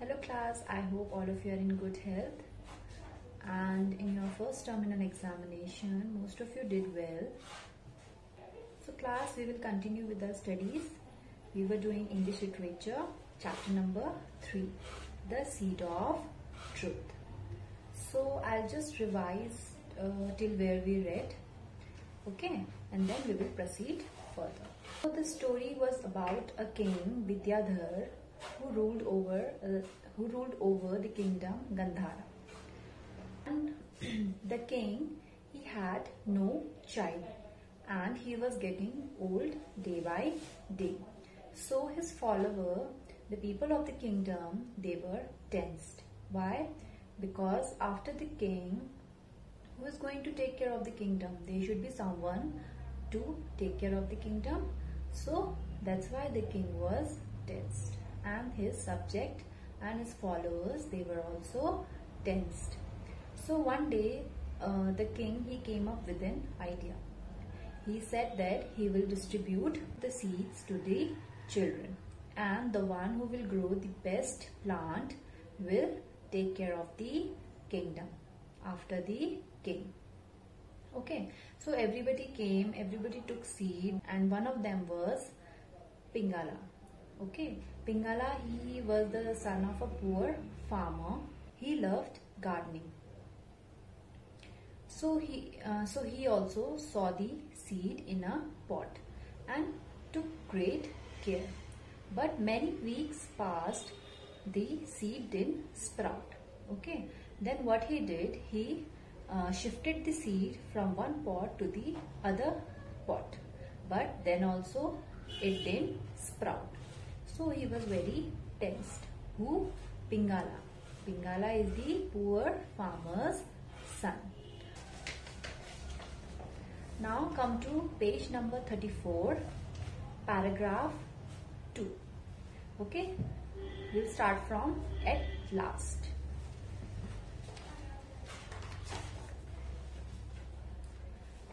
Hello class, I hope all of you are in good health and in your first terminal examination most of you did well. So class, we will continue with our studies. We were doing English literature chapter number 3, The Seed of Truth. So I'll just revise till where we read, okay, and then we will proceed further. So the story was about a king, Vidyadhar, who ruled over the kingdom Gandhara. And the king, he had no child and he was getting old day by day. So his follower, the people of the kingdom, they were tensed. Why? Because after the king, who is going to take care of the kingdom? There should be someone to take care of the kingdom. So that's why the king was tensed, and his subject and his followers, they were also tensed. So one day the king, he came up with an idea. He said that he will distribute the seeds to the children, and the one who will grow the best plant will take care of the kingdom after the king. Okay, so everybody came, everybody took seed, and one of them was Pingala. Okay, Pingala, he was the son of a poor farmer. He loved gardening. So he also saw the seed in a pot and took great care. But many weeks passed, the seed didn't sprout. Okay, then what he did, he shifted the seed from one pot to the other pot, but then also it didn't sprout. So he was very tensed. Who? Pingala. Pingala is the poor farmer's son. Now come to page number 34, paragraph 2. Okay, we'll start from at last.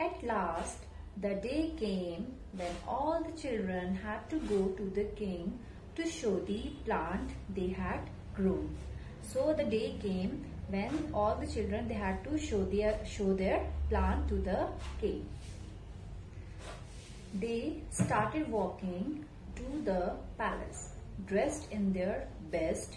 At last, the day came when all the children had to go to the king to show the plant they had grown. So the day came when all the children, they had to show their plant to the king. They started walking to the palace, dressed in their best,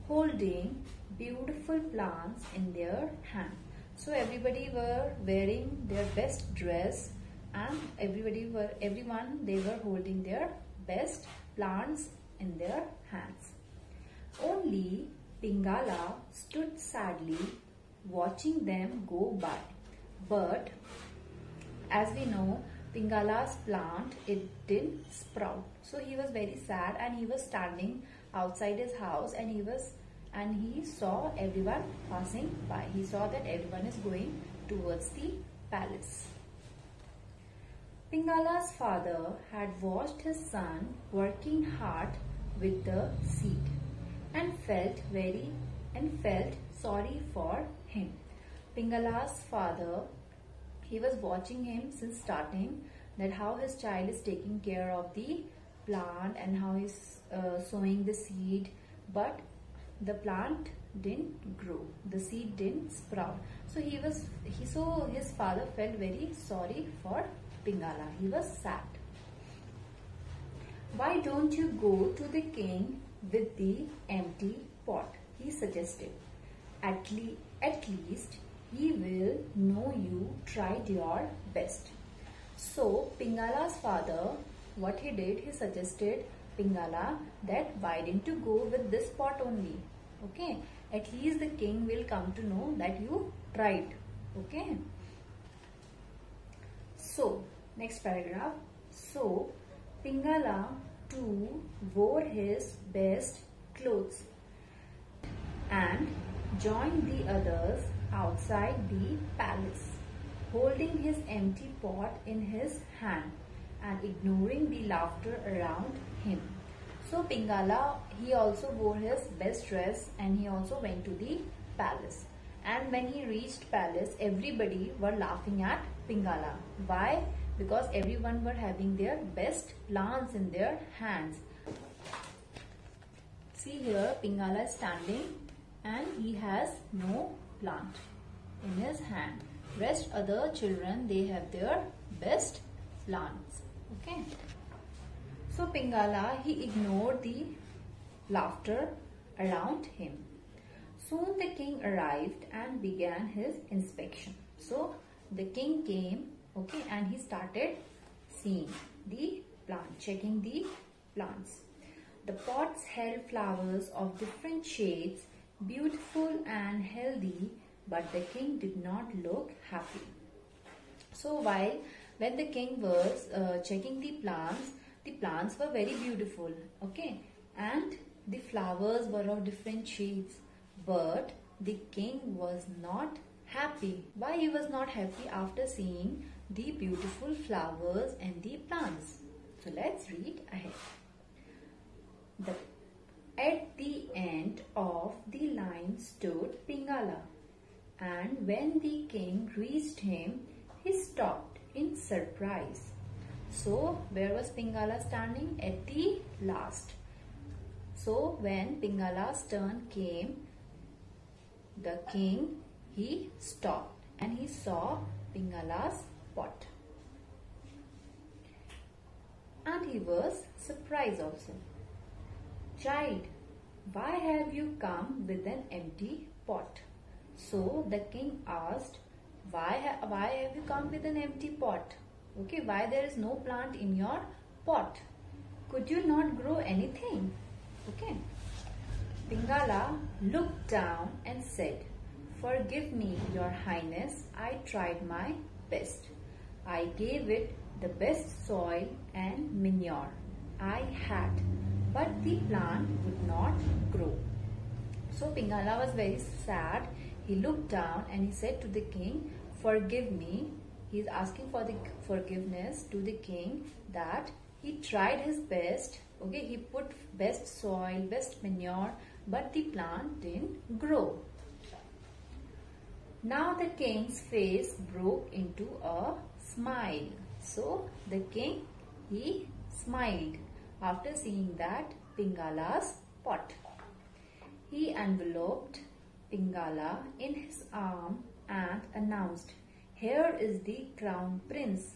holding beautiful plants in their hand. So everybody were wearing their best dress, and everyone they were holding their best plants in their hands. Only Pingala stood sadly watching them go by. But as we know, Pingala's plant, it didn't sprout. So he was very sad, and he was standing outside his house, and he saw everyone passing by. He saw that everyone is going towards the palace. Pingala's father had watched his son working hard with the seed and felt sorry for him. Pingala's father, he was watching him since starting, that how his child is taking care of the plant and how he's sowing the seed, but the plant didn't grow, the seed didn't sprout. So his father felt very sorry for Pingala. He was sad. Why don't you go to the king with the empty pot? He suggested. At least he will know you tried your best. So Pingala's father, what he did, he suggested Pingala that why didn't you go with this pot only? Okay, at least the king will come to know that you tried. Okay. So next paragraph. So Pingala too wore his best clothes and joined the others outside the palace, holding his empty pot in his hand and ignoring the laughter around him. So Pingala, he also wore his best dress and he also went to the palace. And when he reached palace, everybody were laughing at Pingala. Why? Because everyone were having their best plants in their hands. See here, Pingala is standing and he has no plant in his hand. Rest other children, they have their best plants. Okay. So Pingala, he ignored the laughter around him. Soon the king arrived and began his inspection. So the king came, okay, and he started seeing the plant, checking the plants. The pots held flowers of different shades, beautiful and healthy, but the king did not look happy. So when the king was checking the plants were very beautiful, okay, and the flowers were of different shades, but the king was not happy. Why he was not happy after seeing the beautiful flowers and the plants? So let's read ahead. At the end of the line stood Pingala, and when the king reached him, he stopped in surprise. So where was Pingala standing? At the last. So when Pingala's turn came, the king, he stopped and he saw Pingala's pot. And he was surprised also. Child, why have you come with an empty pot? So the king asked, why have you come with an empty pot? Okay, why there is no plant in your pot? Could you not grow anything? Okay. Pingala looked down and said, forgive me, your highness, I tried my best. I gave it the best soil and manure I had, but the plant would not grow. So Pingala was very sad. He looked down and he said to the king, forgive me. He is asking for the forgiveness to the king that he tried his best. Okay, he put best soil, best manure, but the plant didn't grow. Now the king's face broke into a smile. So the king, he smiled after seeing that Pingala's pot. He enveloped Pingala in his arm and announced, here is the crown prince.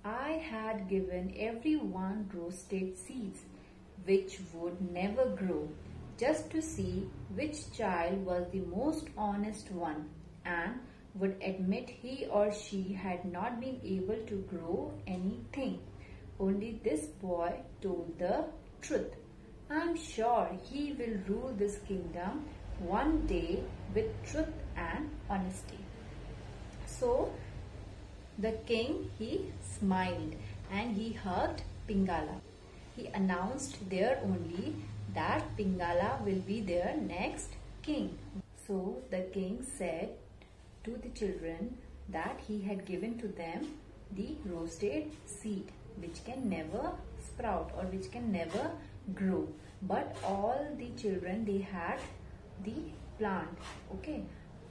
I had given everyone roasted seeds which would never grow, just to see which child was the most honest one and would admit he or she had not been able to grow anything. Only this boy told the truth. I am sure he will rule this kingdom one day with truth and honesty. So the king, he smiled and he hugged Pingala. He announced there only that Pingala will be their next king. So the king said to the children that he had given to them the roasted seed which can never sprout or which can never grow. But all the children, they had the plant, okay,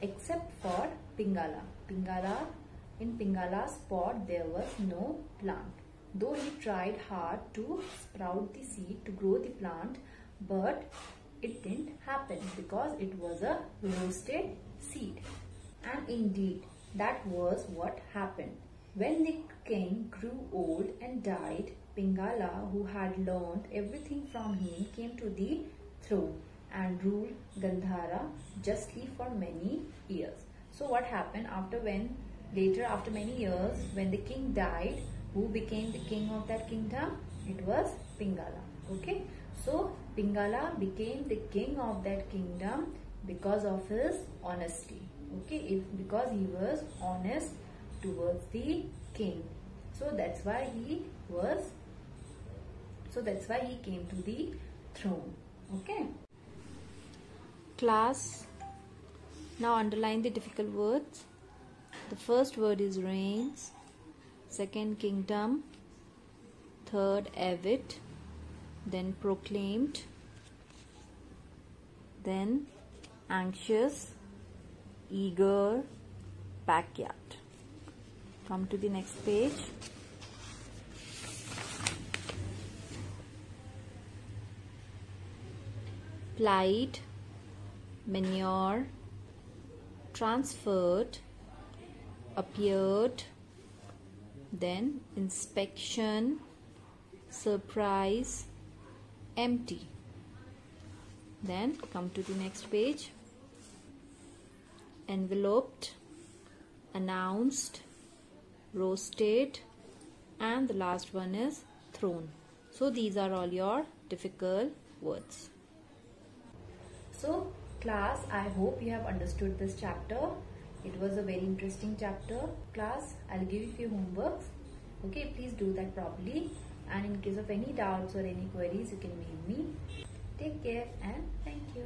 except for Pingala. In Pingala's pot there was no plant. Though he tried hard to sprout the seed, to grow the plant, but it didn't happen because it was a roasted seed. And indeed, that was what happened. When the king grew old and died, Pingala, who had learned everything from him, came to the throne and ruled Gandhara justly for many years. So what happened later after many years, when the king died, who became the king of that kingdom? It was Pingala. Okay, so Pingala became the king of that kingdom because of his honesty. Okay, because he was honest towards the king. So that's why he came to the throne. Okay. Class, now underline the difficult words. The first word is reigns, second kingdom, third avid, then proclaimed, then anxious, eager, backyard. Come to the next page. supplied, manure, transferred, appeared, then inspection, surprise, empty. Then come to the next page. Enveloped, announced, roasted, and the last one is thrown. So these are all your difficult words. So class, I hope you have understood this chapter. It was a very interesting chapter. Class, I'll give you few homeworks. Okay, please do that properly. And in case of any doubts or any queries, you can mail me. Take care and thank you.